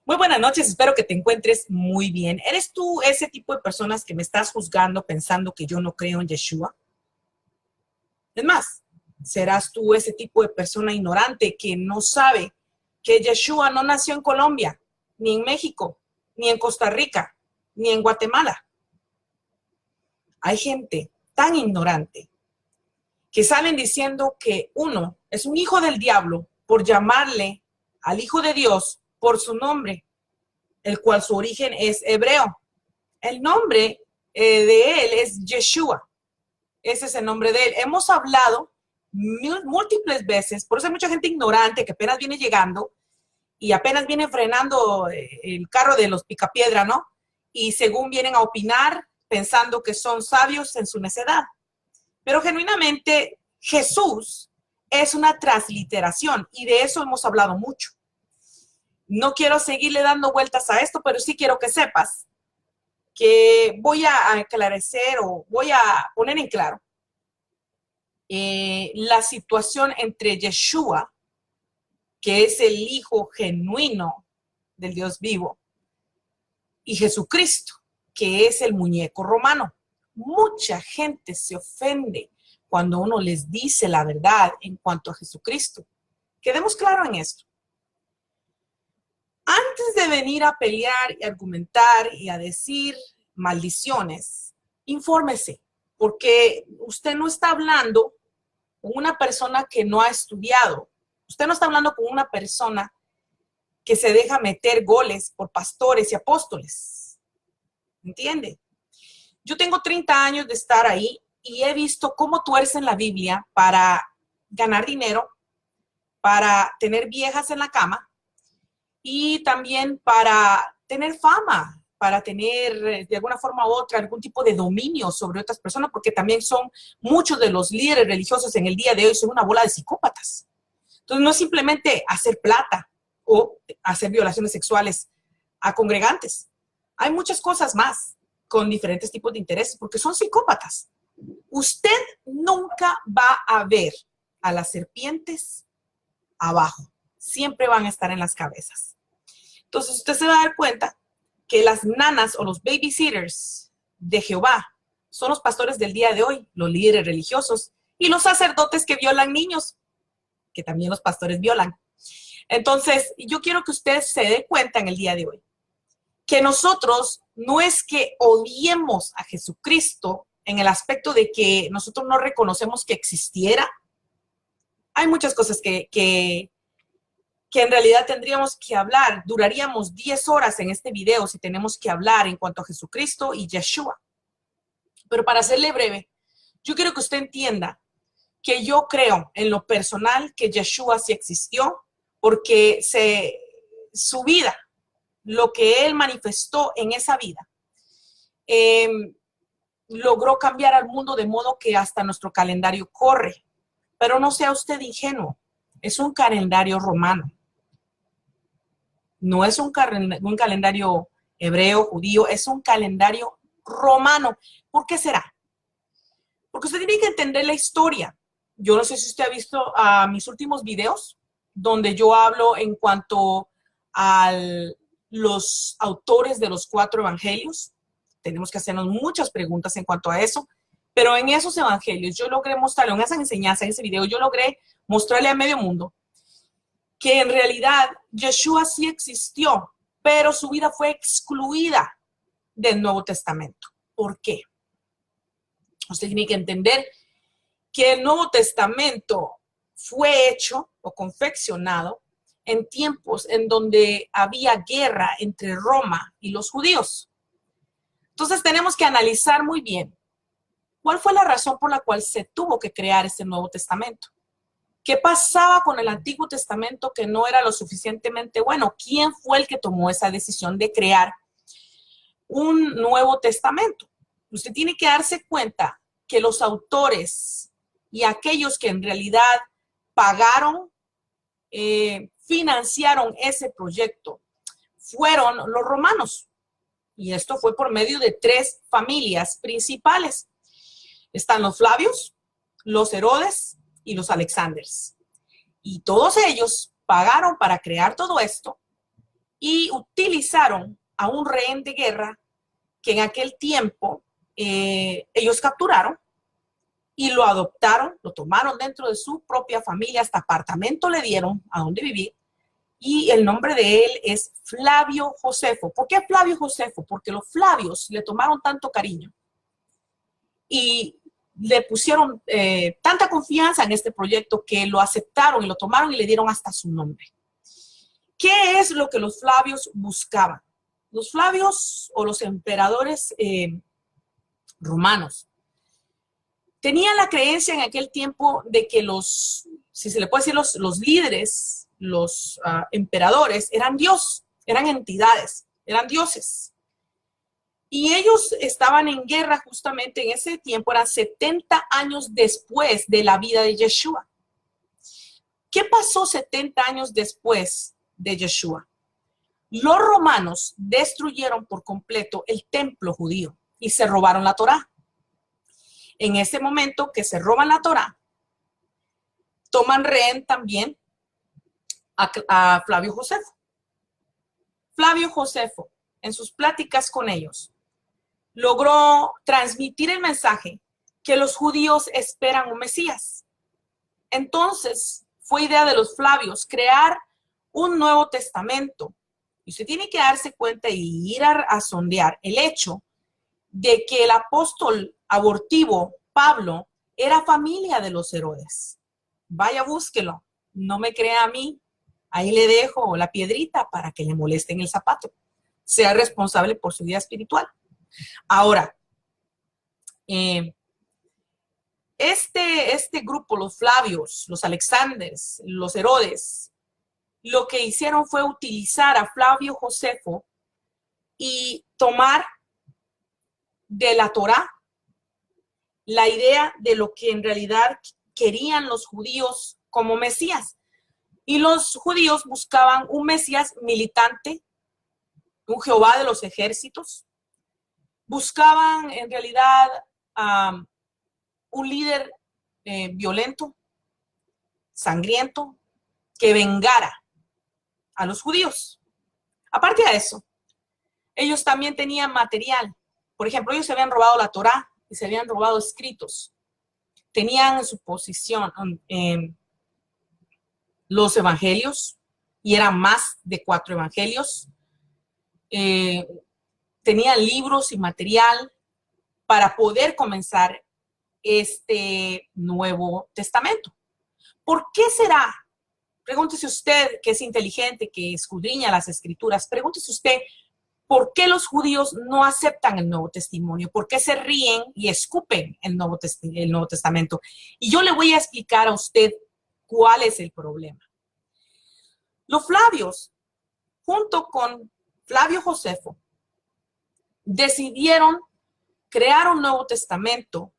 Muy buenas noches, espero que te encuentres muy bien. ¿Eres tú ese tipo de personas que me estás juzgando pensando que yo no creo en Yeshua? Es más, ¿serás tú ese tipo de persona ignorante que no sabe que Yeshua no nació en Colombia, ni en México, ni en Costa Rica, ni en Guatemala? Hay gente tan ignorante que salen diciendo que uno es un hijo del diablo por llamarle al Hijo de Dios por su nombre, el cual su origen es hebreo. El nombre de él es Yeshua. Ese es el nombre de él. Hemos hablado múltiples veces, por eso hay mucha gente ignorante que apenas viene llegando y apenas viene frenando el carro de los picapiedra, ¿no? Y según vienen a opinar, pensando que son sabios en su necedad. Pero genuinamente Jesús es una transliteración y de eso hemos hablado mucho. No quiero seguirle dando vueltas a esto, pero sí quiero que sepas que voy a aclarecer o voy a poner en claro la situación entre Yeshua, que es el Hijo genuino del Dios vivo, y Jesucristo, que es el muñeco romano. Mucha gente se ofende cuando uno les dice la verdad en cuanto a Jesucristo. Quedemos claros en esto. Antes de venir a pelear y argumentar y a decir maldiciones, infórmese, porque usted no está hablando con una persona que no ha estudiado. Usted no está hablando con una persona que se deja meter goles por pastores y apóstoles. ¿Entiende? Yo tengo 30 años de estar ahí y he visto cómo tuercen la Biblia para ganar dinero, para tener viejas en la cama, y también para tener fama, para tener de alguna forma u otra algún tipo de dominio sobre otras personas, porque también son muchos de los líderes religiosos en el día de hoy son una bola de psicópatas. Entonces no es simplemente hacer plata o hacer violaciones sexuales a congregantes. Hay muchas cosas más con diferentes tipos de intereses, porque son psicópatas. Usted nunca va a ver a las serpientes abajo. Siempre van a estar en las cabezas. Entonces usted se va a dar cuenta que las nanas o los babysitters de Jehová son los pastores del día de hoy, los líderes religiosos y los sacerdotes que violan niños, que también los pastores violan. Entonces, yo quiero que usted se dé cuenta en el día de hoy que nosotros no es que odiemos a Jesucristo en el aspecto de que nosotros no reconocemos que existiera. Hay muchas cosas que en realidad tendríamos que hablar. Duraríamos 10 horas en este video si tenemos que hablar en cuanto a Jesucristo y Yeshua. Pero para hacerle breve, yo quiero que usted entienda que yo creo en lo personal que Yeshua sí existió, porque su vida, lo que él manifestó en esa vida, logró cambiar al mundo de modo que hasta nuestro calendario corre. Pero no sea usted ingenuo, es un calendario romano. No es un calendario hebreo, judío, es un calendario romano. ¿Por qué será? Porque usted tiene que entender la historia. Yo no sé si usted ha visto mis últimos videos, donde yo hablo en cuanto a los autores de los 4 evangelios. Tenemos que hacernos muchas preguntas en cuanto a eso. Pero en esos evangelios yo logré mostrarle, en esa enseñanza, en ese video, yo logré mostrarle a medio mundo que en realidad Yeshua sí existió, pero su vida fue excluida del Nuevo Testamento. ¿Por qué? Usted tiene que entender que el Nuevo Testamento fue hecho o confeccionado en tiempos en donde había guerra entre Roma y los judíos. Entonces tenemos que analizar muy bien cuál fue la razón por la cual se tuvo que crear este Nuevo Testamento. ¿Qué pasaba con el Antiguo Testamento que no era lo suficientemente bueno? ¿Quién fue el que tomó esa decisión de crear un Nuevo Testamento? Usted tiene que darse cuenta que los autores y aquellos que en realidad pagaron, financiaron ese proyecto, fueron los romanos. Y esto fue por medio de 3 familias principales. Están los Flavios, los Herodes y los Alexanders. Y todos ellos pagaron para crear todo esto y utilizaron a un rehén de guerra que en aquel tiempo ellos capturaron y lo adoptaron, lo tomaron dentro de su propia familia, hasta apartamento le dieron a donde vivir, y el nombre de él es Flavio Josefo. ¿Por qué Flavio Josefo? Porque los Flavios le tomaron tanto cariño y le pusieron tanta confianza en este proyecto que lo aceptaron y lo tomaron y le dieron hasta su nombre. ¿Qué es lo que los Flavios buscaban? Los Flavios o los emperadores romanos tenían la creencia en aquel tiempo de que si se le puede decir, los líderes, los emperadores, eran Dios, eran entidades, eran dioses. Y ellos estaban en guerra justamente en ese tiempo, eran 70 años después de la vida de Yeshua. ¿Qué pasó 70 años después de Yeshua? Los romanos destruyeron por completo el templo judío y se robaron la Torá. En ese momento que se roban la Torá, toman rehén también a Flavio Josefo. Flavio Josefo, en sus pláticas con ellos, logró transmitir el mensaje que los judíos esperan un Mesías. Entonces, fue idea de los Flavios crear un Nuevo Testamento. Y usted tiene que darse cuenta y ir a sondear el hecho de que el apóstol abortivo Pablo era familia de los Herodes. Vaya, búsquelo. No me crea a mí. Ahí le dejo la piedrita para que le molesten el zapato. Sea responsable por su vida espiritual. Ahora, este grupo, los Flavios, los Alexanders, los Herodes, lo que hicieron fue utilizar a Flavio Josefo y tomar de la Torá la idea de lo que en realidad querían los judíos como Mesías. Y los judíos buscaban un Mesías militante, un Jehová de los ejércitos. Buscaban en realidad un líder violento, sangriento, que vengara a los judíos. Aparte de eso, ellos también tenían material. Por ejemplo, ellos se habían robado la Torá y se habían robado escritos. Tenían en su posesión los evangelios, y eran más de 4 evangelios. Tenían libros y material para poder comenzar este Nuevo Testamento. ¿Por qué será? Pregúntese usted, que es inteligente, que escudriña las Escrituras, pregúntese usted, ¿por qué los judíos no aceptan el Nuevo Testimonio? ¿Por qué se ríen y escupen el Nuevo Testamento? Y yo le voy a explicar a usted cuál es el problema. Los Flavios, junto con Flavio Josefo, decidieron crear un Nuevo Testamento,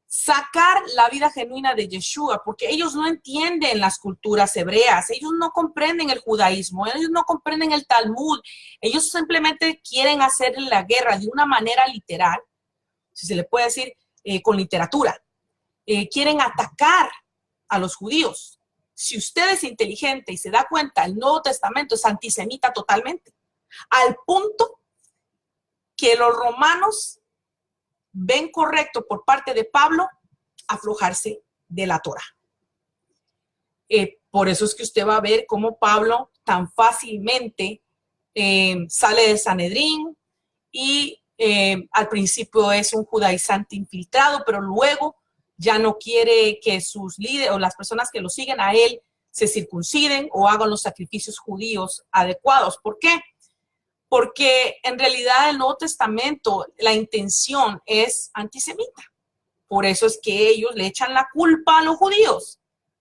sacar la vida genuina de Yeshua, porque ellos no entienden las culturas hebreas, ellos no comprenden el judaísmo, ellos no comprenden el Talmud, ellos simplemente quieren hacer la guerra de una manera literal, si se le puede decir, con literatura. Quieren atacar a los judíos. Si usted es inteligente y se da cuenta, el Nuevo Testamento es antisemita totalmente, al punto que los romanos ven correcto por parte de Pablo aflojarse de la Torá. Por eso es que usted va a ver cómo Pablo tan fácilmente sale de Sanedrín y al principio es un judaizante infiltrado, pero luego ya no quiere que sus líderes o las personas que lo siguen a él se circunciden o hagan los sacrificios judíos adecuados. ¿Por qué? Porque en realidad el Nuevo Testamento, la intención es antisemita. Por eso es que ellos le echan la culpa a los judíos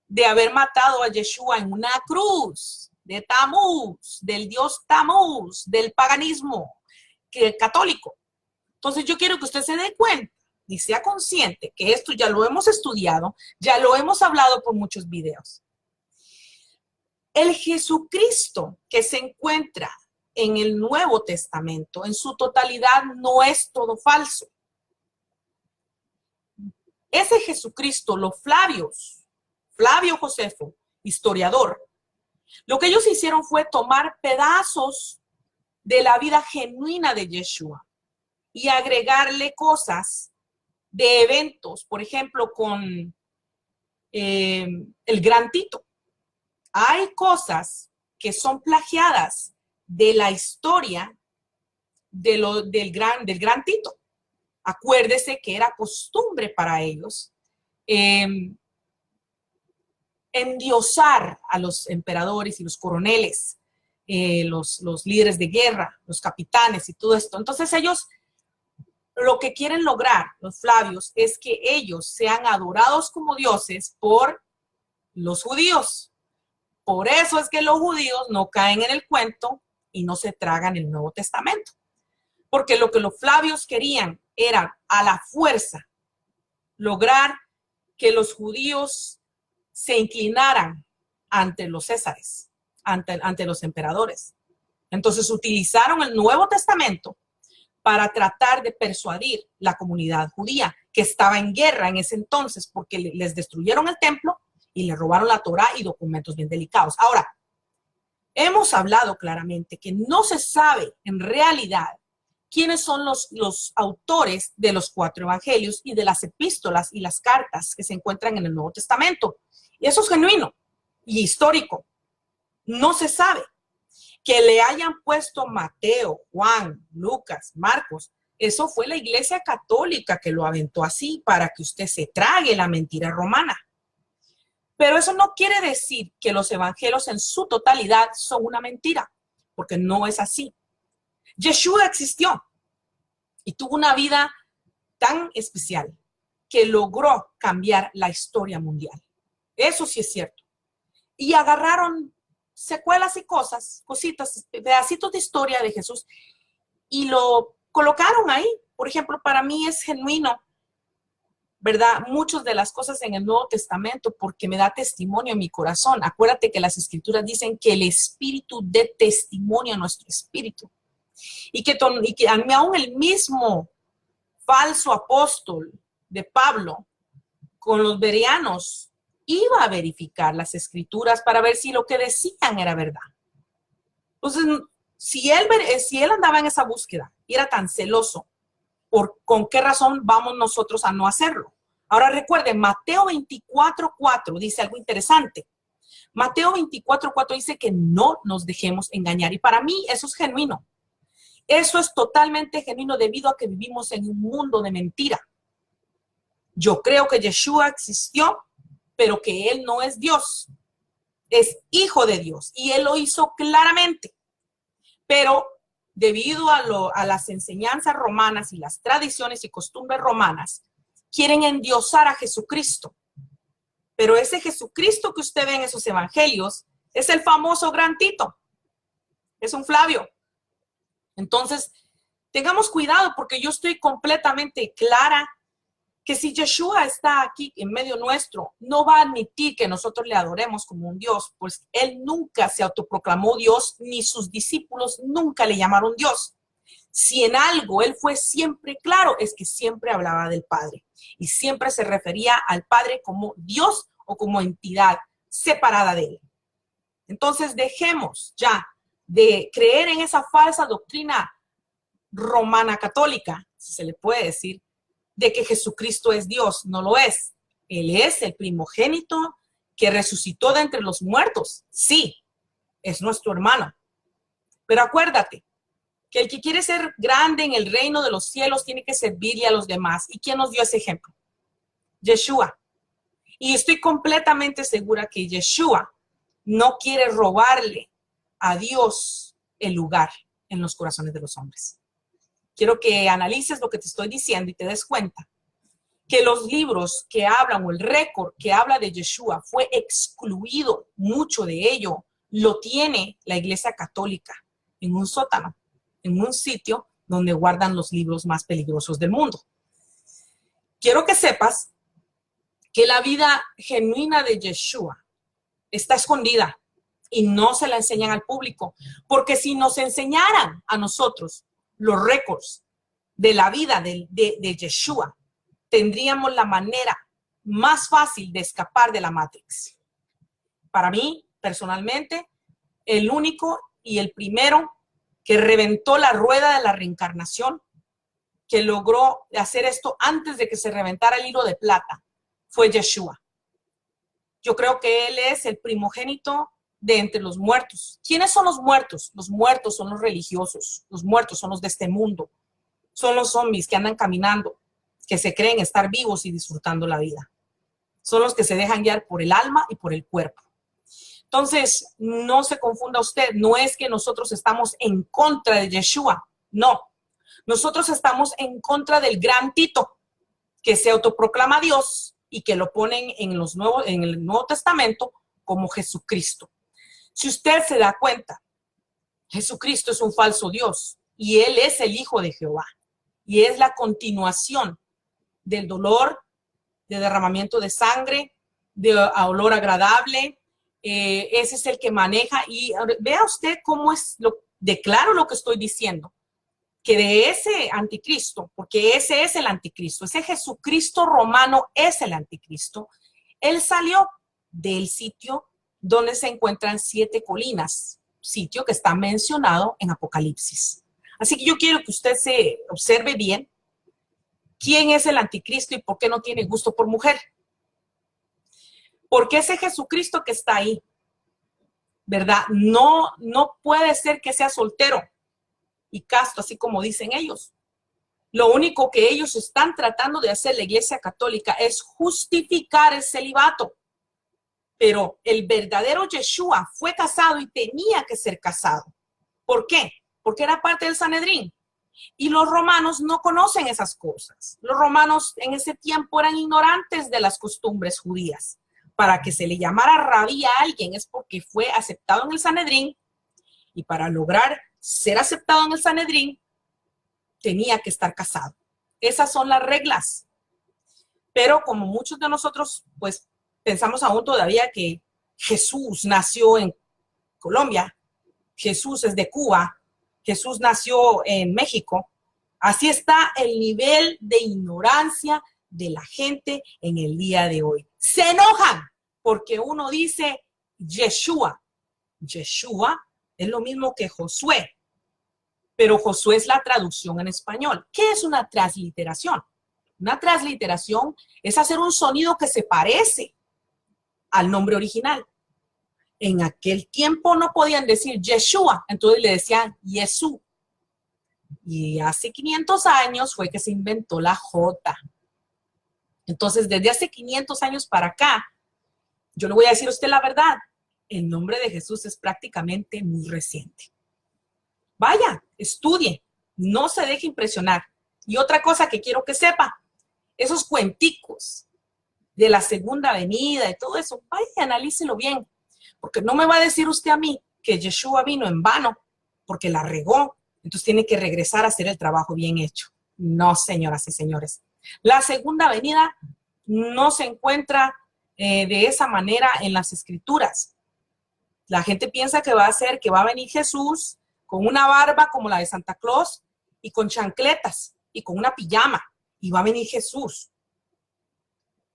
de haber matado a Yeshua en una cruz, de Tamuz, del dios Tamuz, del paganismo católico. Entonces yo quiero que usted se dé cuenta y sea consciente que esto ya lo hemos estudiado, ya lo hemos hablado por muchos videos. El Jesucristo que se encuentra en el Nuevo Testamento, en su totalidad, no es todo falso. Ese Jesucristo, los Flavios, Flavio Josefo, historiador, Lo que ellos hicieron fue tomar pedazos de la vida genuina de Yeshua y agregarle cosas de eventos, por ejemplo, con el Gran Tito. Hay cosas que son plagiadas de la historia del gran Tito. Acuérdese que era costumbre para ellos endiosar a los emperadores y los coroneles, los líderes de guerra, los capitanes y todo esto. Entonces ellos lo que quieren lograr, los Flavios, es que ellos sean adorados como dioses por los judíos. Por eso es que los judíos no caen en el cuento y no se tragan el Nuevo Testamento. Porque lo que los Flavios querían era a la fuerza lograr que los judíos se inclinaran ante los césares, ante los emperadores. Entonces utilizaron el Nuevo Testamento para tratar de persuadir la comunidad judía, que estaba en guerra en ese entonces porque les destruyeron el templo y le robaron la Torá y documentos bien delicados. Ahora, hemos hablado claramente que no se sabe en realidad quiénes son los autores de los 4 evangelios y de las epístolas y las cartas que se encuentran en el Nuevo Testamento. Y eso es genuino y histórico. No se sabe. Que le hayan puesto Mateo, Juan, Lucas, Marcos, eso fue la Iglesia Católica que lo aventó así para que usted se trague la mentira romana. Pero eso no quiere decir que los evangelios en su totalidad son una mentira, porque no es así. Yeshua existió y tuvo una vida tan especial que logró cambiar la historia mundial. Eso sí es cierto. Y agarraron secuelas y cositas, pedacitos de historia de Jesús y lo colocaron ahí. Por ejemplo, para mí es genuino, ¿verdad? Muchas de las cosas en el Nuevo Testamento porque me da testimonio en mi corazón. Acuérdate que las Escrituras dicen que el Espíritu dé testimonio a nuestro espíritu. Y que aún el mismo falso apóstol de Pablo con los bereanos iba a verificar las Escrituras para ver si lo que decían era verdad. Entonces, si él andaba en esa búsqueda y era tan celoso, ¿con qué razón vamos nosotros a no hacerlo? Ahora recuerden, Mateo 24:4 dice algo interesante. Mateo 24:4 dice que no nos dejemos engañar. Y para mí eso es genuino. Eso es totalmente genuino debido a que vivimos en un mundo de mentira. Yo creo que Yeshua existió, pero que él no es Dios. Es hijo de Dios y él lo hizo claramente. Pero debido a las enseñanzas romanas y las tradiciones y costumbres romanas, quieren endiosar a Jesucristo. Pero ese Jesucristo que usted ve en esos evangelios es el famoso Gran Tito. Es un Flavio. Entonces, tengamos cuidado porque yo estoy completamente clara que si Yeshua está aquí en medio nuestro, no va a admitir que nosotros le adoremos como un Dios, pues él nunca se autoproclamó Dios, ni sus discípulos nunca le llamaron Dios. Si en algo él fue siempre claro, es que siempre hablaba del Padre y siempre se refería al Padre como Dios o como entidad separada de él. Entonces dejemos ya de creer en esa falsa doctrina romana católica, si se le puede decir, de que Jesucristo es Dios. No lo es. Él es el primogénito que resucitó de entre los muertos. Sí, es nuestro hermano. Pero acuérdate que el que quiere ser grande en el reino de los cielos tiene que servirle a los demás. ¿Y quién nos dio ese ejemplo? Yeshua. Y estoy completamente segura que Yeshua no quiere robarle a Dios el lugar en los corazones de los hombres. Quiero que analices lo que te estoy diciendo y te des cuenta que los libros que hablan o el récord que habla de Yeshua fue excluido. Mucho de ello lo tiene la Iglesia Católica en un sótano, en un sitio donde guardan los libros más peligrosos del mundo. Quiero que sepas que la vida genuina de Yeshua está escondida y no se la enseñan al público, porque si nos enseñaran a nosotros los récords de la vida de Yeshua, tendríamos la manera más fácil de escapar de la Matrix. Para mí, personalmente, el único y el primero que reventó la rueda de la reencarnación, que logró hacer esto antes de que se reventara el hilo de plata, fue Yeshua. Yo creo que él es el primogénito de entre los muertos. ¿Quiénes son los muertos? Los muertos son los religiosos, los muertos son los de este mundo, son los zombies que andan caminando, que se creen estar vivos y disfrutando la vida. Son los que se dejan guiar por el alma y por el cuerpo. Entonces, no se confunda usted, no es que nosotros estamos en contra de Yeshua, no. Nosotros estamos en contra del gran Tito, que se autoproclama Dios y que lo ponen en el Nuevo Testamento como Jesucristo. Si usted se da cuenta, Jesucristo es un falso Dios y Él es el Hijo de Jehová. Y es la continuación del dolor, de derramamiento de sangre, de olor agradable. Ese es el que maneja. Y vea usted cómo declaro lo que estoy diciendo. Que de ese anticristo, porque ese es el anticristo, ese Jesucristo romano es el anticristo, él salió del sitio donde se encuentran 7 colinas, sitio que está mencionado en Apocalipsis. Así que yo quiero que usted se observe bien quién es el anticristo y por qué no tiene gusto por mujer. Porque ese Jesucristo que está ahí, ¿verdad? No puede ser que sea soltero y casto, así como dicen ellos. Lo único que ellos están tratando de hacer la Iglesia Católica es justificar el celibato. Pero el verdadero Yeshua fue casado y tenía que ser casado. ¿Por qué? Porque era parte del Sanedrín. Y los romanos no conocen esas cosas. Los romanos en ese tiempo eran ignorantes de las costumbres judías. Para que se le llamara rabí a alguien es porque fue aceptado en el Sanedrín, y para lograr ser aceptado en el Sanedrín tenía que estar casado. Esas son las reglas. Pero como muchos de nosotros pues pensamos aún todavía que Jesús nació en Colombia, Jesús es de Cuba, Jesús nació en México, así está el nivel de ignorancia de la gente en el día de hoy. Se enojan porque uno dice Yeshua. Yeshua es lo mismo que Josué, pero Josué es la traducción en español. ¿Qué es una transliteración? Una transliteración es hacer un sonido que se parece al nombre original. En aquel tiempo no podían decir Yeshua, entonces le decían Jesús. Y hace 500 años fue que se inventó la J. Entonces, desde hace 500 años para acá, yo le voy a decir a usted la verdad, el nombre de Jesús es prácticamente muy reciente. Vaya, estudie, no se deje impresionar. Y otra cosa que quiero que sepa, esos cuenticos de la segunda venida y todo eso, vaya, analícelo bien. Porque no me va a decir usted a mí que Yeshua vino en vano porque la regó, entonces tiene que regresar a hacer el trabajo bien hecho. No, señoras y señores. La segunda venida no se encuentra de esa manera en las escrituras. La gente piensa que va a venir Jesús con una barba como la de Santa Claus y con chancletas y con una pijama y va a venir Jesús.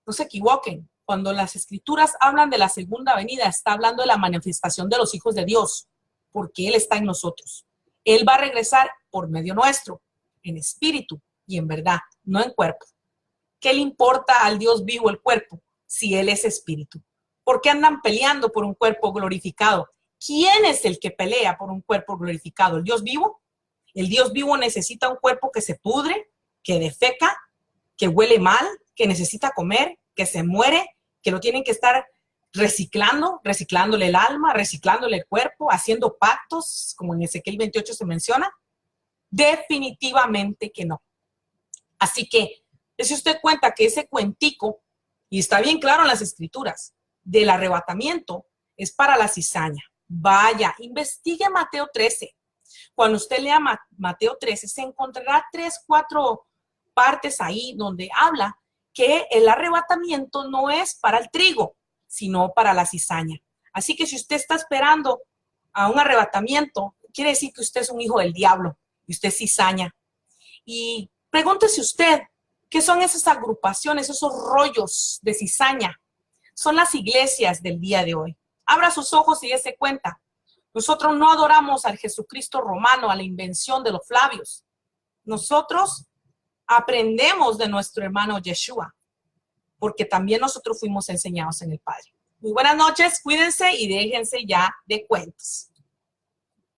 No se equivoquen. Cuando las escrituras hablan de la segunda venida, está hablando de la manifestación de los hijos de Dios, porque Él está en nosotros. Él va a regresar por medio nuestro, en espíritu y en verdad, no en cuerpo. ¿Qué le importa al Dios vivo el cuerpo si Él es espíritu? ¿Por qué andan peleando por un cuerpo glorificado? ¿Quién es el que pelea por un cuerpo glorificado? ¿El Dios vivo? El Dios vivo necesita un cuerpo que se pudre, que defeca, que huele mal, que necesita comer, que se muere, que lo tienen que estar reciclándole el alma, reciclándole el cuerpo, haciendo pactos, como en Ezequiel 28 se menciona. Definitivamente que no. Así que, si usted cuenta que ese cuentico, y está bien claro en las escrituras, del arrebatamiento, es para la cizaña. Vaya, investigue Mateo 13. Cuando usted lea Mateo 13, se encontrará 3, 4 partes ahí donde habla que el arrebatamiento no es para el trigo, sino para la cizaña. Así que si usted está esperando a un arrebatamiento, quiere decir que usted es un hijo del diablo y usted es cizaña. Y pregúntese usted, ¿qué son esas agrupaciones, esos rollos de cizaña? Son las iglesias del día de hoy. Abra sus ojos y dése cuenta. Nosotros no adoramos al Jesucristo romano, a la invención de los Flavios. Nosotros aprendemos de nuestro hermano Yeshua, porque también nosotros fuimos enseñados en el Padre. Muy buenas noches, cuídense y déjense ya de cuentos.